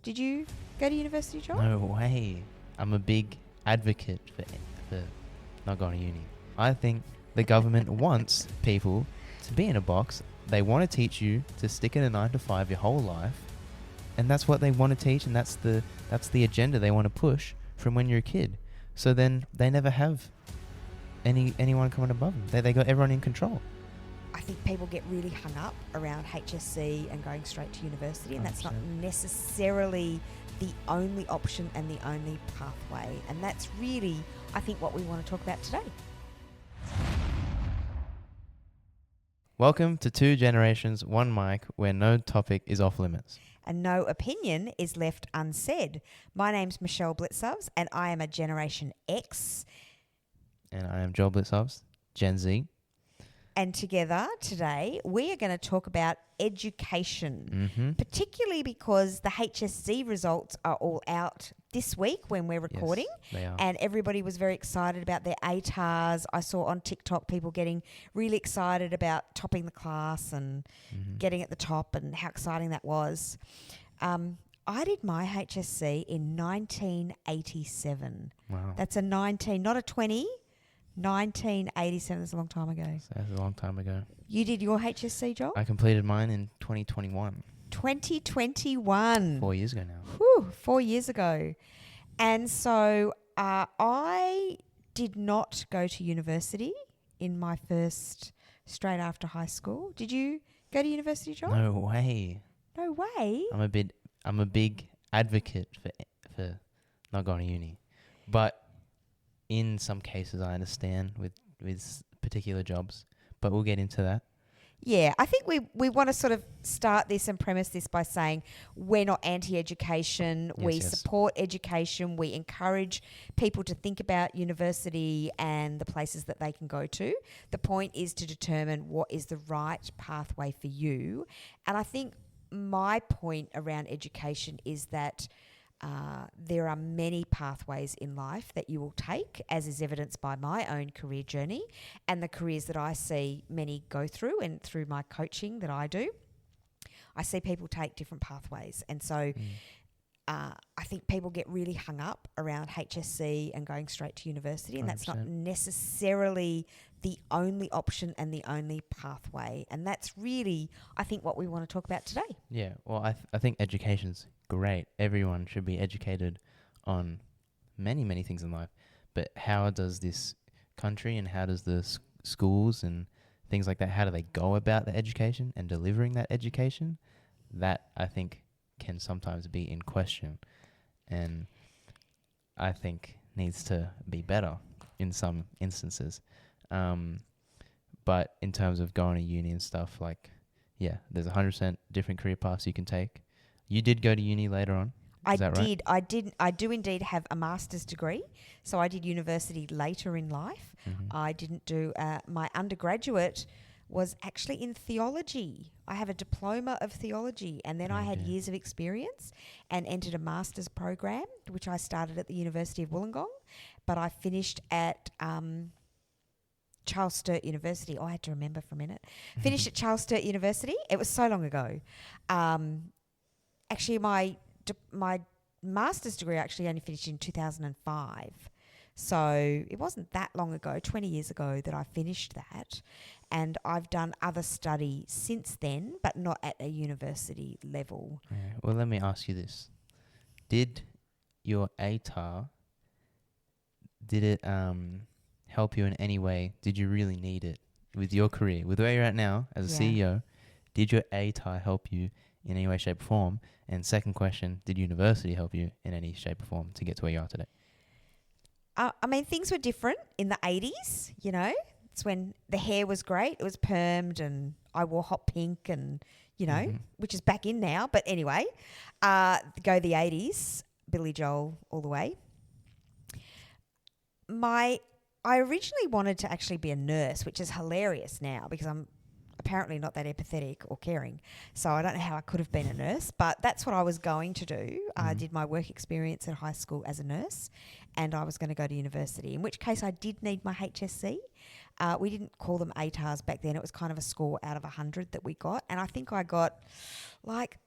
Did you go to university, Joel? No way. I'm a big advocate for not going to uni. I think the government wants people to be in a box. They want to teach you to stick in a 9 to 5 your whole life, and that's what they want to teach, and that's the agenda they want to push from when you're a kid. So then they never have anyone coming above them. They got everyone in control. I think people get really hung up around HSC and going straight to university, and that's not 100%. necessarily the only option and the only pathway. And that's really, I think, what we want to talk about today. Welcome to Two Generations, One Mic, where no topic is off limits. And no opinion is left unsaid. My name's Michelle Blitzovs, and I am a Generation X. And I am Joel Blitzovs, Gen Z. And together today, we are going to talk about education, particularly because the HSC results are all out this week when we're recording. Yes, they are. And everybody was very excited about their ATARs. I saw on TikTok people getting really excited about topping the class and getting at the top and how exciting that was. I did my HSC in 1987. Wow. That's a 19, not a 20. 1987 is a long time ago. So that's a long time ago. You did your HSC, Joel? I completed mine in 2021. 2021. 4 years ago now. Whew, 4 years ago. And so I did not go to university in my first, straight after high school. Did you go to university, Joel? No way. No way. I'm a big advocate for not going to uni. But in some cases I understand with particular jobs. But we'll get into that. Yeah, I think we want to sort of start this and premise this by saying we're not anti-education. We support education. We encourage people to think about university and the places that they can go to. The point is to determine what is the right pathway for you. And I think my point around education is that there are many pathways in life that you will take, as is evidenced by my own career journey and the careers that I see many go through, and through my coaching that I do, I see people take different pathways. And so I think people get really hung up around HSC and going straight to university, and 100%. that's not necessarily the only option and the only pathway. And that's really, I think, what we want to talk about today. Yeah, well, I think education's great. Everyone should be educated on many, many things in life. But how does this country and how does the schools and things like that, how do they go about the education and delivering that education? That, I think, can sometimes be in question. And I think needs to be better in some instances. But in terms of going to uni and stuff, like, yeah, there's 100% different career paths you can take. You did go to uni later on. Is that right? I do indeed have a master's degree. So I did university later in life. I didn't do, my undergraduate was actually in theology. I have a diploma of theology, and then I had years of experience and entered a master's program, which I started at the University of Wollongong, but I finished at Charles Sturt University. Oh, I had to remember for a minute. Finished at Charles Sturt University. It was so long ago. Actually, my master's degree actually only finished in 2005. So it wasn't that long ago, 20 years ago, that I finished that. And I've done other study since then, but not at a university level. Yeah. Well, let me ask you this. Did your ATAR, did it help you in any way? Did you really need it with your career? With where you're at now as a CEO, did your ATAR help you in any way, shape, or form? And second question, did university help you in any shape or form to get to where you are today? I mean, things were different in the 80s, you know. It's when the hair was great. It was permed and I wore hot pink and, you know, which is back in now. But anyway, go the 80s, Billy Joel all the way. I originally wanted to actually be a nurse, which is hilarious now because I'm apparently not that empathetic or caring. So I don't know how I could have been a nurse, but that's what I was going to do. I did my work experience at high school as a nurse, and I was going to go to university, in which case I did need my HSC. We didn't call them ATARs back then. It was kind of a score out of 100 that we got, and I think I got like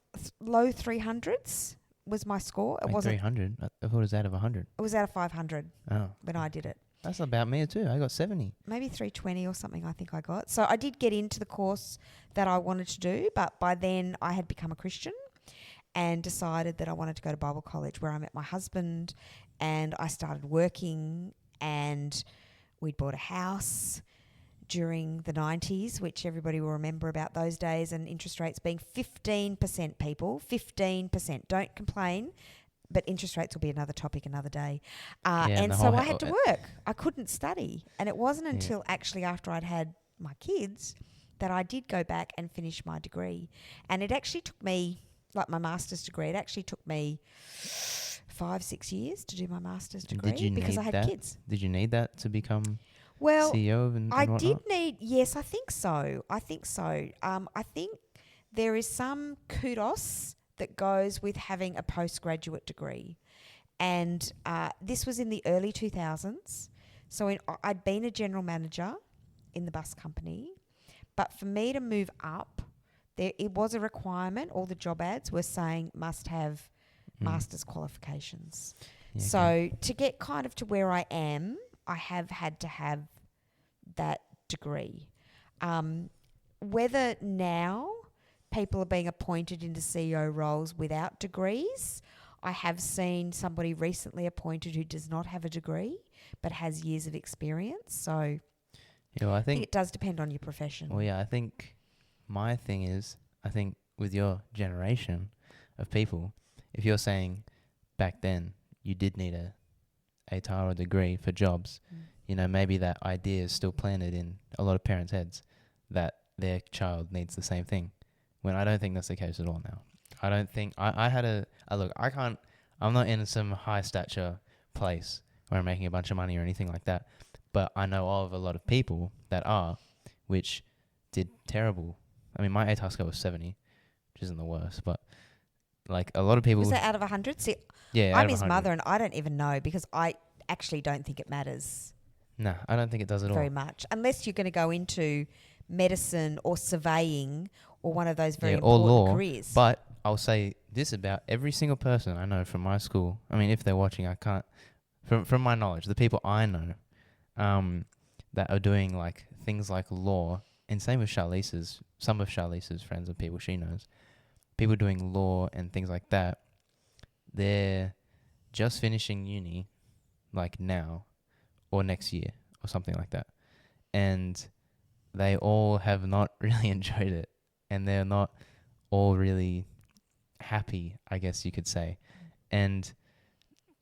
low 300s was my score. It Like wasn't. 300. I thought it was out of 100. It was out of 500 Oh. when I did it. That's about me too. I got 70. Maybe 320 or something I think I got. So I did get into the course that I wanted to do, but by then I had become a Christian and decided that I wanted to go to Bible college, where I met my husband, and I started working, and we'd bought a house during the 90s, which everybody will remember about those days, and interest rates being 15%, people. 15%. Don't complain. But interest rates will be another topic another day. And so I had to work. I couldn't study. And it wasn't until actually after I'd had my kids that I did go back and finish my degree. And it actually took me, like my master's degree, it actually took me 5-6 years to do my master's degree because I had kids. Did you need that to become well, CEO and I whatnot? did need, yes, I think so. I think there is some kudos that goes with having a postgraduate degree. And this was in the early 2000s. So I'd been a general manager in the bus company. But for me to move up, it was a requirement. All the job ads were saying must have master's qualifications. Yeah, so to get kind of to where I am, I have had to have that degree. Whether now people are being appointed into CEO roles without degrees. I have seen somebody recently appointed who does not have a degree but has years of experience. So I think it does depend on your profession. Well, yeah, I think my thing is, I think with your generation of people, if you're saying back then you did need a ATAR or degree for jobs, maybe that idea is still planted in a lot of parents' heads that their child needs the same thing. When I don't think that's the case at all now. I don't think... I had look, I'm not in some high stature place where I'm making a bunch of money or anything like that. But I know of a lot of people that are, which did terrible. I mean, my ATAR score was 70, which isn't the worst. But, like, a lot of people... Was that out of 100? See, yeah, I'm his mother and I don't even know because I actually don't think it matters. No, I don't think it does at all. Very much. Unless you're going to go into medicine or surveying or one of those very important law, careers. But I'll say this about every single person I know from my school. I mean, if they're watching, I can't... From my knowledge, the people I know that are doing like things like law, and same with some of Charlize's friends and people she knows, people doing law and things like that, they're just finishing uni like now or next year or something like that. And they all have not really enjoyed it. And they're not all really happy, I guess you could say. And,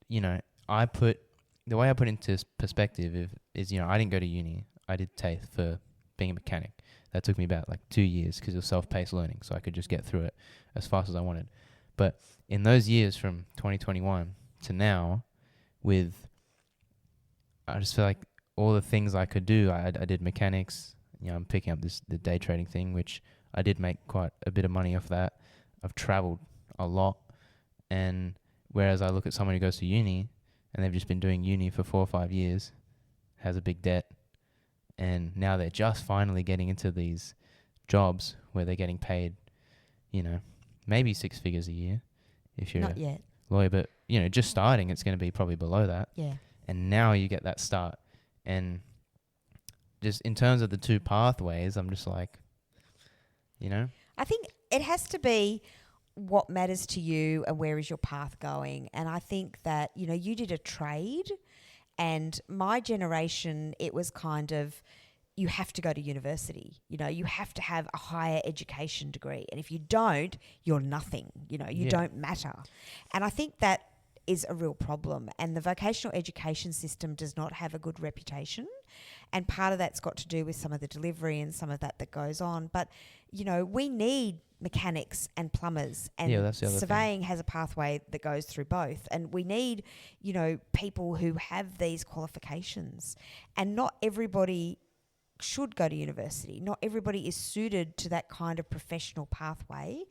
the way I put into perspective is, I didn't go to uni. I did TAFE for being a mechanic. That took me about like 2 years because it was self-paced learning, so I could just get through it as fast as I wanted. But in those years from 2021 to now, I just feel like all the things I could do, I did mechanics. I'm picking up the day trading thing, which I did make quite a bit of money off that. I've traveled a lot. And whereas I look at someone who goes to uni and they've just been doing uni for 4 or 5 years, has a big debt, and now they're just finally getting into these jobs where they're getting paid, maybe 6 figures a year if you're not yet lawyer, but just starting, it's going to be probably below that. Yeah. And now you get that start. And just in terms of the two pathways, I'm just like, I think it has to be what matters to you and where is your path going. And I think that, you did a trade, and my generation, it was kind of, you have to go to university. You have to have a higher education degree. And if you don't, you're nothing. You don't matter. And I think that is a real problem. And the vocational education system does not have a good reputation. And part of that's got to do with some of the delivery and some of that goes on. But, we need mechanics and plumbers, and that's the other surveying thing. has a pathway that goes through both. And we need, people who have these qualifications. And not everybody should go to university. Not everybody is suited to that kind of professional pathway.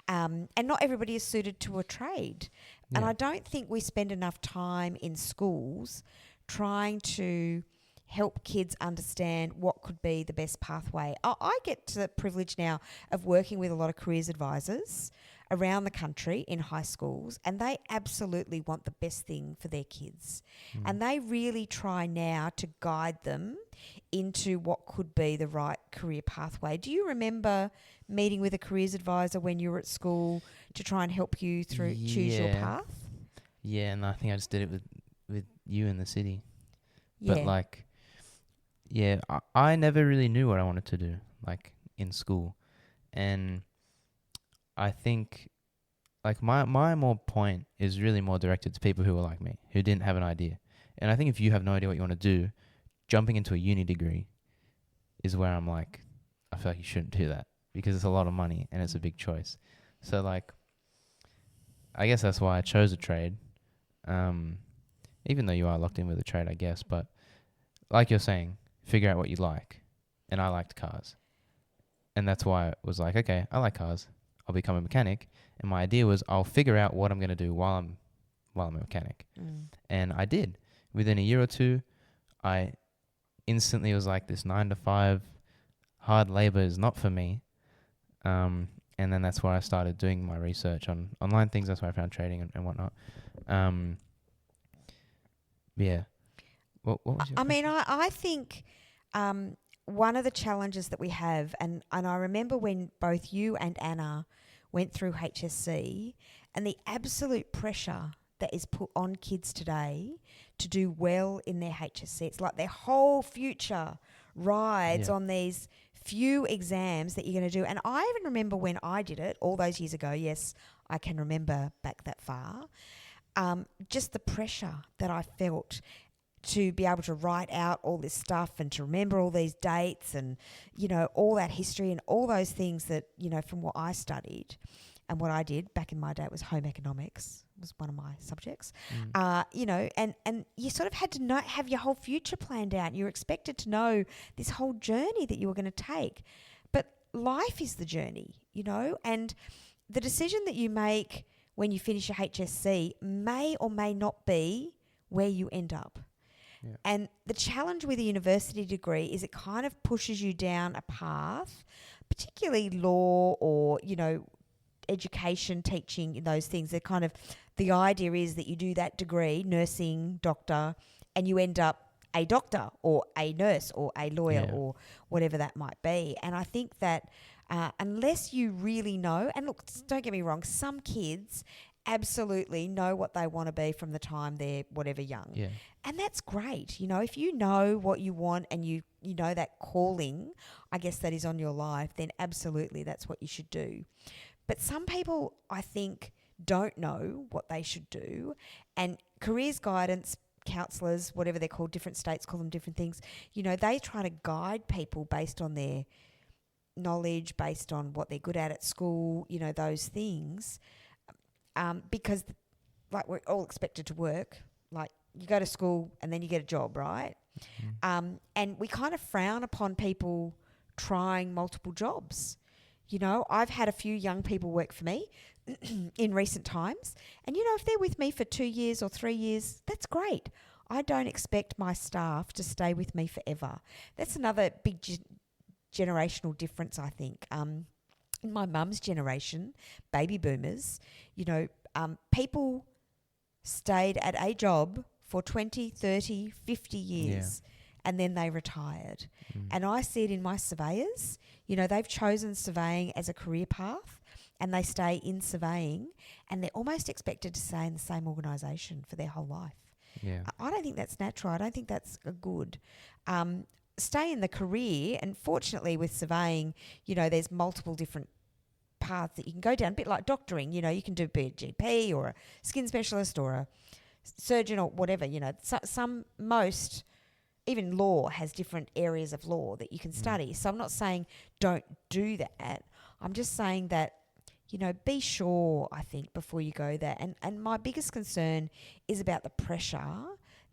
And not everybody is suited to a trade. Yeah. And I don't think we spend enough time in schools trying to help kids understand what could be the best pathway. I get to the privilege now of working with a lot of careers advisors around the country in high schools, and they absolutely want the best thing for their kids. And they really try now to guide them into what could be the right career pathway. Do you remember meeting with a careers advisor when you were at school to try and help you through choose your path? Yeah, and I think I just did it with you in the city. Yeah. But like, yeah, I never really knew what I wanted to do, like in school. And I think like my more point is really more directed to people who are like me, who didn't have an idea. And I think if you have no idea what you want to do, jumping into a uni degree is where I'm like, I feel like you shouldn't do that because it's a lot of money and it's a big choice. So like, I guess that's why I chose a trade. Even though you are locked in with a trade, I guess. But like you're saying, figure out what you like. And I liked cars. And that's why it was like, okay, I like cars. I'll become a mechanic. And my idea was I'll figure out what I'm going to do while I'm a mechanic. And I did. Within a year or two, I instantly was like, this 9 to 5 hard labor is not for me. And then that's where I started doing my research on online things. That's where I found trading and whatnot. Yeah. What was your question? I think one of the challenges that we have, and I remember when both you and Anna went through HSC, and the absolute pressure that is put on kids today to do well in their HSC. It's like their whole future rides on these few exams that you're going to do. And I even remember when I did it all those years ago. Yes, I can remember back that far. Just the pressure that I felt to be able to write out all this stuff and to remember all these dates and, you know, all that history and all those things that, you know, from what I studied and what I did back in my day, it was home economics was one of my subjects. You know, and you sort of had to have your whole future planned out. You're expected to know this whole journey that you were going to take. But life is the journey, you know, and the decision that you make when you finish your HSC may or may not be where you end up. Yeah. And the challenge with a university degree is it kind of pushes you down a path, particularly law or, you know, education, teaching, those things. They're kind of, the idea is that you do that degree, nursing, doctor, and you end up a doctor or a nurse or a lawyer or whatever that might be. And I think that unless you really know, and look, don't get me wrong, some kids absolutely know what they want to be from the time they're whatever young. Yeah. And that's great. You know, if you know what you want and you know that calling, I guess that is on your life, then absolutely that's what you should do. But some people, I think, don't know what they should do. And careers guidance counsellors, whatever they're called, different states call them different things, you know, they try to guide people based on their knowledge, based on what they're good at school, you know, those things. Because, like, we're all expected to work. Like, you go to school and then you get a job, right? Mm-hmm. And we kind of frown upon people trying multiple jobs. You know, I've had a few young people work for me in recent times. And, you know, if they're with me for 2 years or 3 years, that's great. I don't expect my staff to stay with me forever. That's another big generational difference, I think. In my mum's generation, baby boomers, you know, people stayed at a job for 20, 30, 50 years and then they retired. And I see it in my surveyors. You know, they've chosen surveying as a career path and they stay in surveying and they're almost expected to stay in the same organisation for their whole life. Yeah. I don't think that's natural. I don't think that's good. Stay in the career, and fortunately with surveying, you know, there's multiple different paths that you can go down, a bit like doctoring. You know, you can be a GP or a skin specialist or a surgeon or whatever, you know. Most, even law has different areas of law that you can study. So I'm not saying don't do that. I'm just saying that, you know, be sure, I think, before you go there. And my biggest concern is about the pressure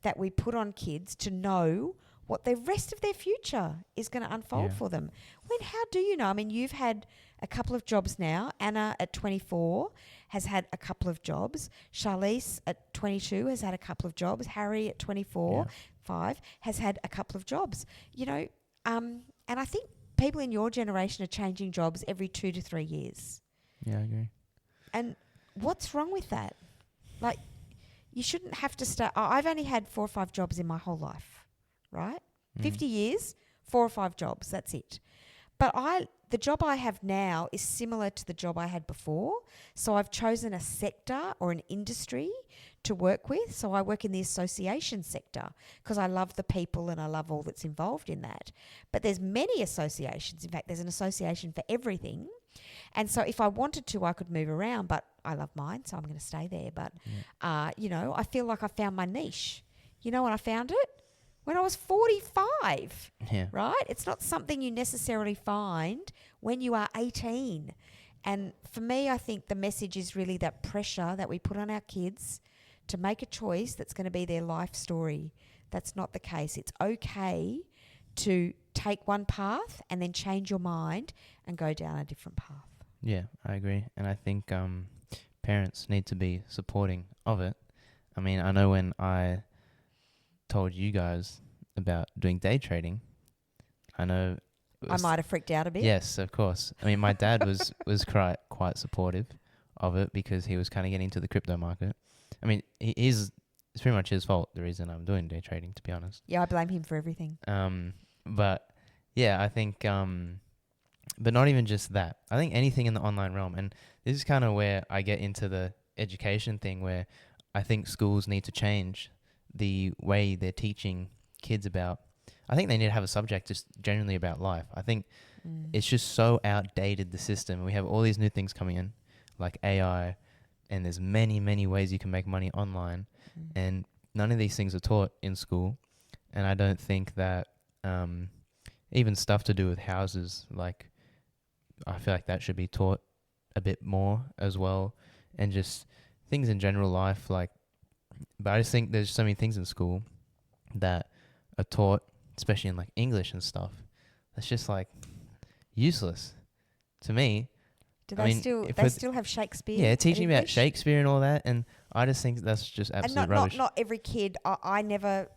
that we put on kids to know what the rest of their future is going to unfold for them. How do you know? I mean, you've had a couple of jobs now. Anna at 24 has had a couple of jobs. Charlize at 22 has had a couple of jobs. Harry at 5 has had a couple of jobs. You know, and I think people in your generation are changing jobs every 2 to 3 years. Yeah, I agree. And what's wrong with that? Like, you shouldn't have to start. I've only had 4 or 5 jobs in my whole life, right? 50 years, 4 or 5 jobs, that's it. But the job I have now is similar to the job I had before. So I've chosen a sector or an industry to work with. So I work in the association sector because I love the people and I love all that's involved in that. But there's many associations. In fact, there's an association for everything. And so if I wanted to, I could move around, but I love mine, so I'm going to stay there. But, I feel like I found my niche. You know when I found it? When I was 45, right? It's not something you necessarily find when you are 18. And for me, I think the message is really that pressure that we put on our kids to make a choice that's going to be their life story. That's not the case. It's okay to take one path and then change your mind and go down a different path. Yeah, I agree. And I think parents need to be supporting of it. I mean, I know when I told you guys about doing day trading, I know I might have freaked out a bit. Yes, of course. I mean, my dad was quite supportive of it because he was kind of getting into the crypto market. I mean, it's pretty much his fault, the reason I'm doing day trading, to be honest. Yeah, I blame him for everything. But yeah, I think but not even just that. I think anything in the online realm, and this is kind of where I get into the education thing, where I think schools need to change the way they're teaching kids about. I think they need to have a subject just generally about life. I think it's just so outdated, the system. We have all these new things coming in, like AI, and there's many, many ways you can make money online, and none of these things are taught in school. And I don't think that even stuff to do with houses, like, I feel like that should be taught a bit more as well, and just things in general life, like. But I just think there's so many things in school that are taught, especially in like English and stuff, that's just like useless to me. Do they still have Shakespeare? Yeah, teaching about Shakespeare and all that, and I just think that's just absolute rubbish. Not every kid. I never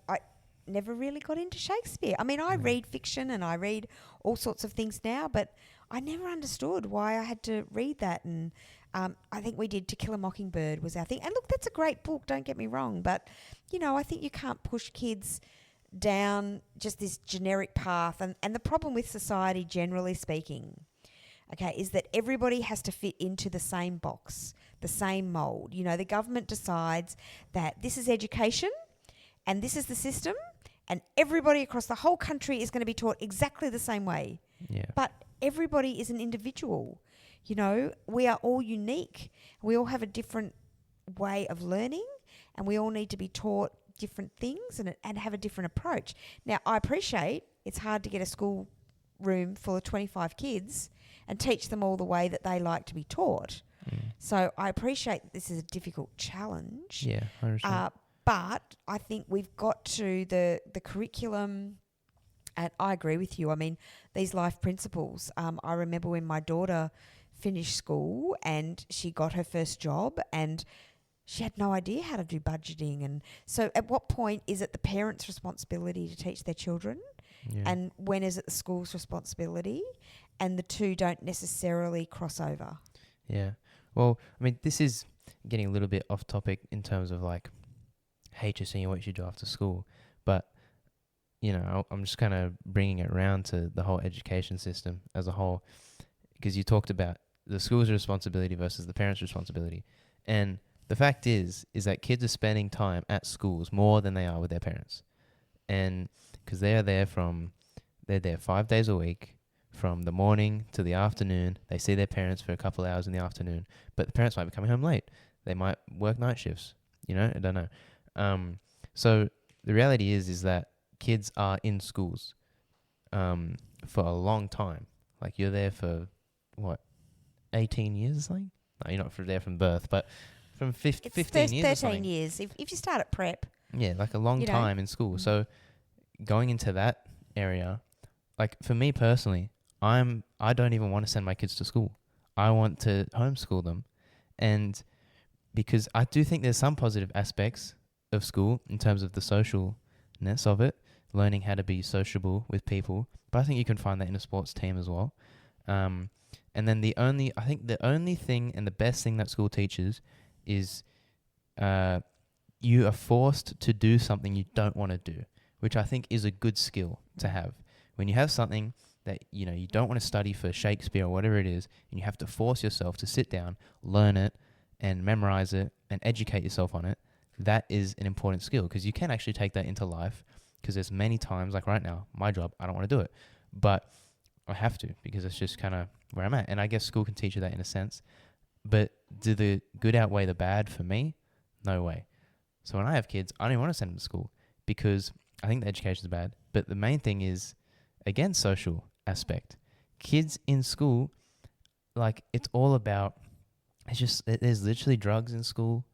really got into Shakespeare. I mean, I read fiction and I read all sorts of things now, but I never understood why I had to read that. And I think we did To Kill a Mockingbird was our thing. And look, that's a great book, don't get me wrong. But, I think you can't push kids down just this generic path. And the problem with society, generally speaking, okay, is that everybody has to fit into the same box, the same mould. The government decides that this is education and this is the system, and everybody across the whole country is going to be taught exactly the same way. Yeah. But everybody is an individual. We are all unique. We all have a different way of learning, and we all need to be taught different things and have a different approach. Now, I appreciate it's hard to get a school room full of 25 kids and teach them all the way that they like to be taught. So I appreciate that this is a difficult challenge. Yeah, 100%. But I think we've got to the curriculum, and I agree with you. I mean, these life principles. I remember when my daughter finished school and she got her first job and she had no idea how to do budgeting. And so at what point is it the parents' responsibility to teach their children? Yeah. And when is it the school's responsibility? And the two don't necessarily cross over. Yeah. Well, I mean, this is getting a little bit off topic in terms of like HSC and what you should do after school. But, I'm just kind of bringing it around to the whole education system as a whole, because you talked about the school's responsibility versus the parents' responsibility. And the fact is that kids are spending time at schools more than they are with their parents. And because they're there 5 days a week, from the morning to the afternoon. They see their parents for a couple of hours in the afternoon, but the parents might be coming home late. They might work night shifts, I don't know. So the reality is that kids are in schools for a long time. Like, you're there for, 18 years or something? No, you're not there from birth, but from 15 years 13 or something. Years. If you start at prep. Yeah, like a long time in school. So going into that area, like for me personally, I don't even want to send my kids to school. I want to homeschool them. And because I do think there's some positive aspects of school in terms of the socialness of it, learning how to be sociable with people. But I think you can find that in a sports team as well. And then I think the only thing and the best thing that school teaches is you are forced to do something you don't want to do, which I think is a good skill to have. When you have something that you don't want to study for Shakespeare or whatever it is, and you have to force yourself to sit down, learn it, and memorize it, and educate yourself on it, that is an important skill, because you can actually take that into life. Because there's many times, like right now, my job, I don't want to do it, but I have to, because it's just kind of where I'm at. And I guess school can teach you that in a sense. But do the good outweigh the bad for me? No way. So when I have kids, I don't even want to send them to school, because I think the education is bad. But the main thing is, again, social aspect. Kids in school, like, it's all about, there's literally drugs in school,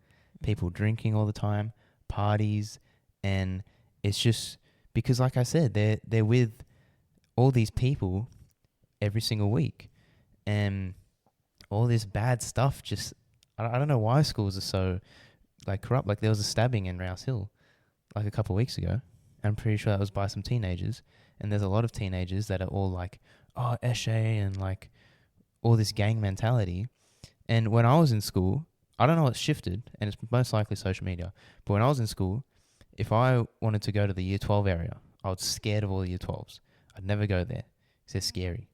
people drinking all the time, parties, and it's just because, like I said, they're with all these people every single week, and all this bad stuff. Just I don't know why schools are so like corrupt. Like, there was a stabbing in Rouse Hill like a couple of weeks ago. I'm pretty sure that was by some teenagers, and there's a lot of teenagers that are all like, oh, Eshe, and like all this gang mentality. And when I was in school, I don't know what's shifted, and it's most likely social media, but when I was in school, if I wanted to go to the year 12 area, I was scared of all the year 12s. I'd never go there because they're scary.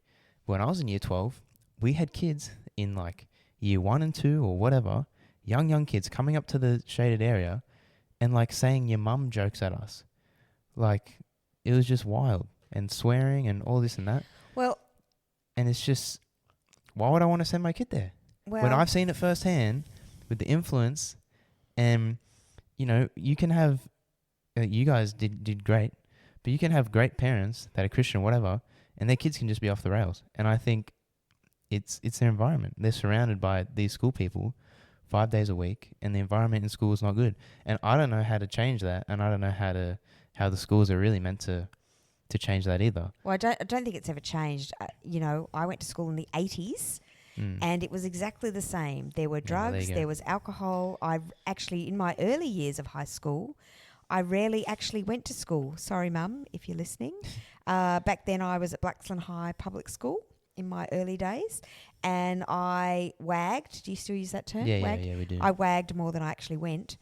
But when I was in year 12, we had kids in like year 1 and 2 or whatever, young kids coming up to the shaded area and like saying your mum jokes at us. Like, it was just wild, and swearing and all this and that. Well, and it's just, why would I want to send my kid there? When I've seen it firsthand with the influence, and you can have, you guys did great, but you can have great parents that are Christian or whatever, and their kids can just be off the rails. And I think it's their environment. They're surrounded by these school people 5 days a week, and the environment in school is not good. And I don't know how to change that, and I don't know how the schools are really meant to change that either. Well, I don't think it's ever changed. I went to school in the 80s, and it was exactly the same. There were drugs, there was alcohol. In my early years of high school, I rarely actually went to school. Sorry, Mum, if you're listening. Back then I was at Blaxland High Public School in my early days, and I wagged. Do you still use that term? Yeah, we do. I wagged more than I actually went.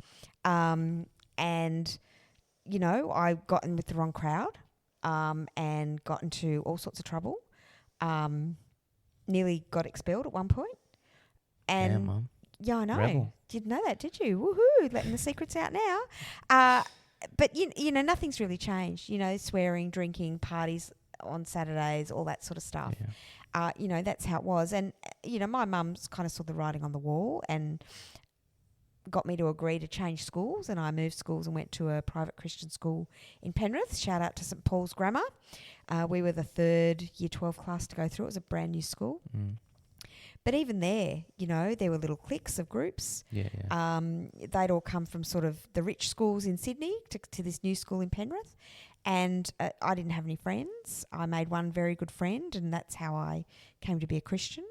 And, I got in with the wrong crowd and got into all sorts of trouble. Nearly got expelled at one point. And damn, Mum. Yeah, I know. Rebel. Didn't know that, did you? Woohoo, letting the secrets out now. But, nothing's really changed. Swearing, drinking, parties on Saturdays, all that sort of stuff. Yeah. That's how it was. And, my mum's kind of saw the writing on the wall and got me to agree to change schools, and I moved schools and went to a private Christian school in Penrith. Shout out to St Paul's Grammar. We were the third year 12 class to go through. It was a brand new school. But even there, there were little cliques of groups. Yeah. They'd all come from sort of the rich schools in Sydney to this new school in Penrith. And I didn't have any friends. I made one very good friend, and that's how I came to be a Christian.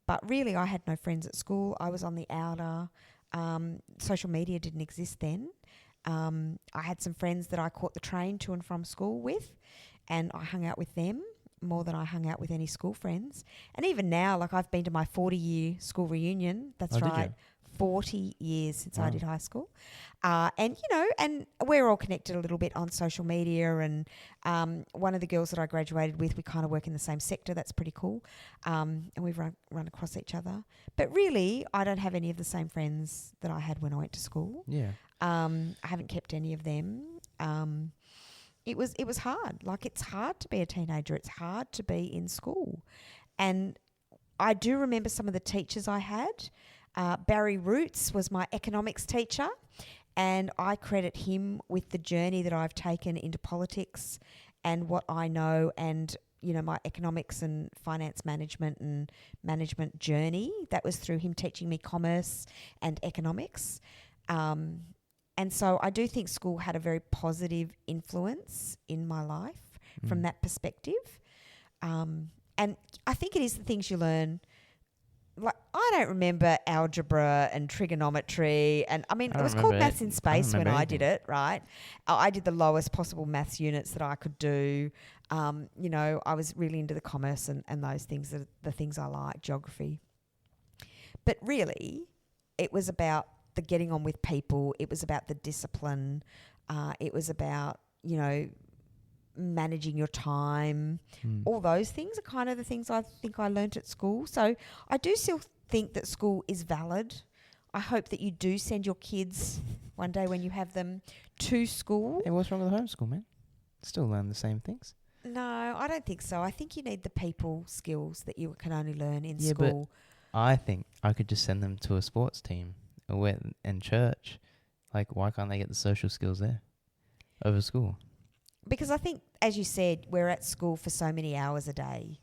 But really, I had no friends at school. I was on the outer. Social media didn't exist then. I had some friends that I caught the train to and from school with, and I hung out with them more than I hung out with any school friends. And even now, like, I've been to my 40-year school reunion. That's right. 40 years since I did high school. And we're all connected a little bit on social media. And one of the girls that I graduated with, we kind of work in the same sector. That's pretty cool. And we've run across each other. But really, I don't have any of the same friends that I had when I went to school. Yeah. I haven't kept any of them. It was hard. Like, it's hard to be a teenager. It's hard to be in school. And I do remember some of the teachers I had. Barry Roots was my economics teacher, and I credit him with the journey that I've taken into politics and what I know, and my economics and finance management and management journey. That was through him teaching me commerce and economics. And so I do think school had a very positive influence in my life from that perspective. And I think it is the things you learn like, I don't remember algebra and trigonometry, and I mean, I it don't was called remember Maths in I don't Space when remember I did anything. it, right? I did the lowest possible maths units that I could do. You know, I was really into the commerce and those things, that are the things I like, geography. But really, it was about the getting on with people. It was about the discipline. It was about, you know, managing your time. Mm. All those things are kind of the things I think I learnt at school. So I do still think that school is valid. I hope that you do send your kids one day when you have them to school. Hey, what's wrong with homeschool, man? Still learn the same things. No, I don't think so. I think you need the people skills that you can only learn in Yeah, school. but I think I could just send them to a sports team and church. Like, why can't they get the social skills there over school? Because I think, as you said, we're at school for so many hours a day.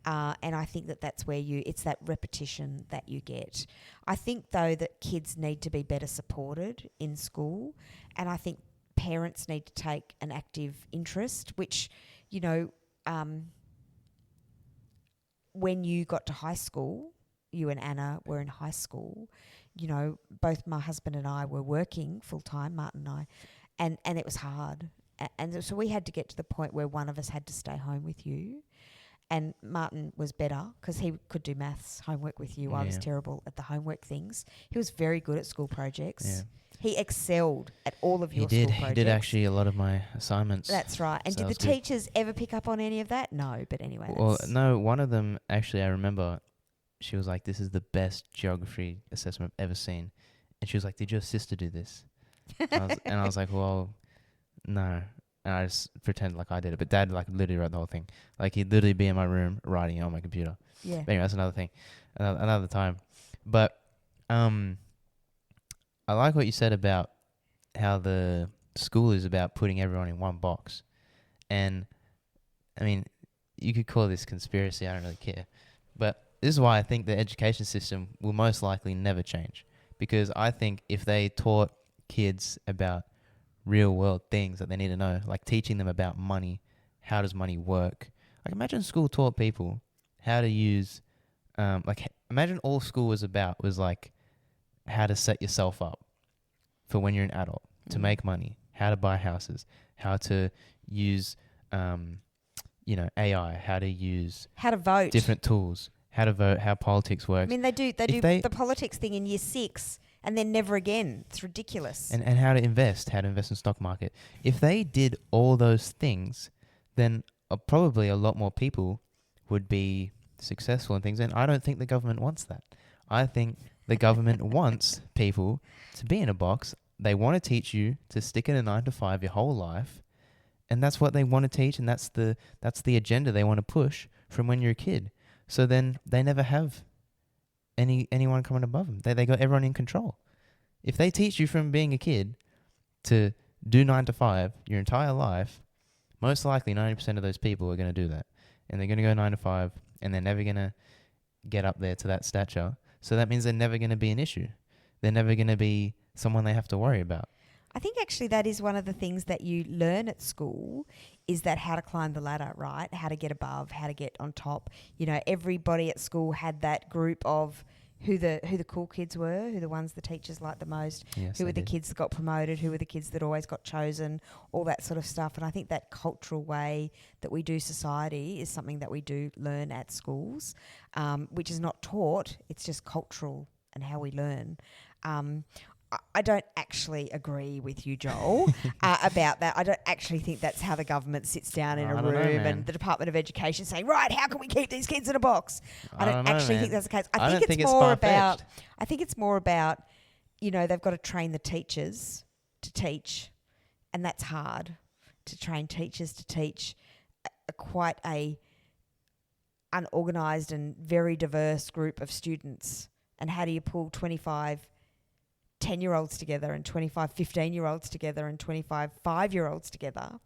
And I think that that's where it's that repetition that you get. I think, though, that kids need to be better supported in school. And I think parents need to take an active interest, which, you know, when you got to high school, you and Anna were in high school, you know, both my husband and I were working full time, Martin and I, and it was hard. And so we had to get to the point where one of us had to stay home with you. And Martin was better because he could do maths homework with you. I was Yeah. terrible at the homework things. He was very good at school projects. Yeah. He excelled at all of your He did. school projects. He did actually a lot of my assignments. That's right. And So did that the was good. teachers ever pick up on any of that? No, but anyway. Well, no, one of them actually, I remember, she was like, "This is the best geography assessment I've ever seen," and she was like, "Did your sister do this?" And I was like, "Well, no." And I just pretended like I did it, but Dad like literally wrote the whole thing. Like he'd literally be in my room writing it on my computer. Yeah. But anyway, that's another thing, another time. But I like what you said about how the school is about putting everyone in one box, and I mean, you could call this conspiracy. I don't really care, but this is why I think the education system will most likely never change, because I think if they taught kids about real world things that they need to know, like teaching them about money, how does money work? Like imagine school taught people how to use, imagine all school was about was like how to set yourself up for when you're an adult, to make money, how to buy houses, how to use, AI, how to vote. different tools, how to vote, how politics works. I mean, they do the politics thing in year 6 and then never again. It's ridiculous. And how to invest in stock market. If they did all those things, then probably a lot more people would be successful in things. And I don't think the government wants that. I think the government wants people to be in a box. They want to teach you to stick in a 9 to 5 your whole life. And that's what they want to teach. And that's the agenda they want to push from when you're a kid. So then they never have anyone coming above them. They got everyone in control. If they teach you from being a kid to do 9 to 5 your entire life, most likely 90% of those people are going to do that. And they're going to go 9 to 5 and they're never going to get up there to that stature. So that means they're never going to be an issue. They're never going to be someone they have to worry about. I think actually that is one of the things that you learn at school, is that how to climb the ladder, right? How to get above, how to get on top. You know, everybody at school had that group of who the cool kids were, who the ones the teachers liked the most, Yes, who were they the did. kids that got promoted, who were the kids that always got chosen, all that sort of stuff. And I think that cultural way that we do society is something that we do learn at schools, which is not taught. It's just cultural and how we learn. I don't actually agree with you, Joel, about that. I don't actually think that's how the government sits down in a room and the Department of Education saying, right, how can we keep these kids in a box? I don't actually think that's the case. I think it's more about, you know, they've got to train the teachers to teach, and that's hard, to train teachers to teach quite a unorganised and very diverse group of students. And how do you pull 25 10-year-olds together and 25 15-year-olds together and 25 5-year-olds together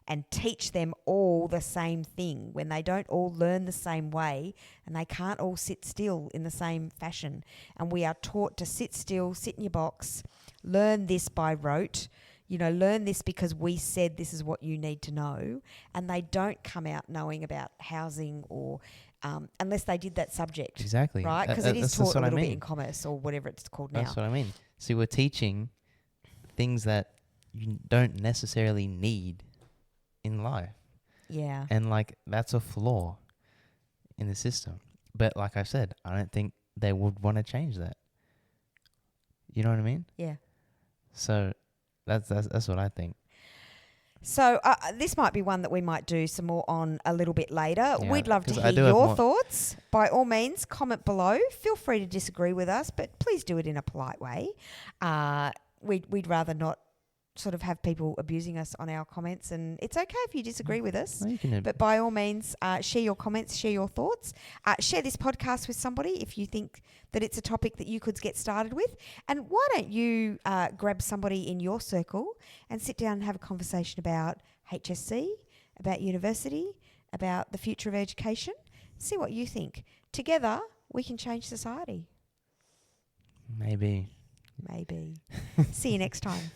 and teach them all the same thing when they don't all learn the same way and they can't all sit still in the same fashion? And we are taught to sit still, sit in your box, learn this by rote. learn this because we said this is what you need to know, and they don't come out knowing about housing or unless they did that subject. Exactly. Right? Because it is taught a little bit in commerce or whatever it's called now. That's what I mean. See, we're teaching things that you don't necessarily need in life. Yeah. And like that's a flaw in the system. But like I said, I don't think they would want to change that. You know what I mean? Yeah. So that's what I think. So this might be one that we might do some more on a little bit later. Yeah, we'd love to hear your thoughts. By all means, comment below. Feel free to disagree with us, but please do it in a polite way. We'd rather not sort of have people abusing us on our comments, and it's okay if you disagree with us. No, but by all means, share your comments, share your thoughts. Share this podcast with somebody if you think that it's a topic that you could get started with. And why don't you grab somebody in your circle and sit down and have a conversation about HSC, about university, about the future of education. See what you think. Together, we can change society. Maybe. See you next time.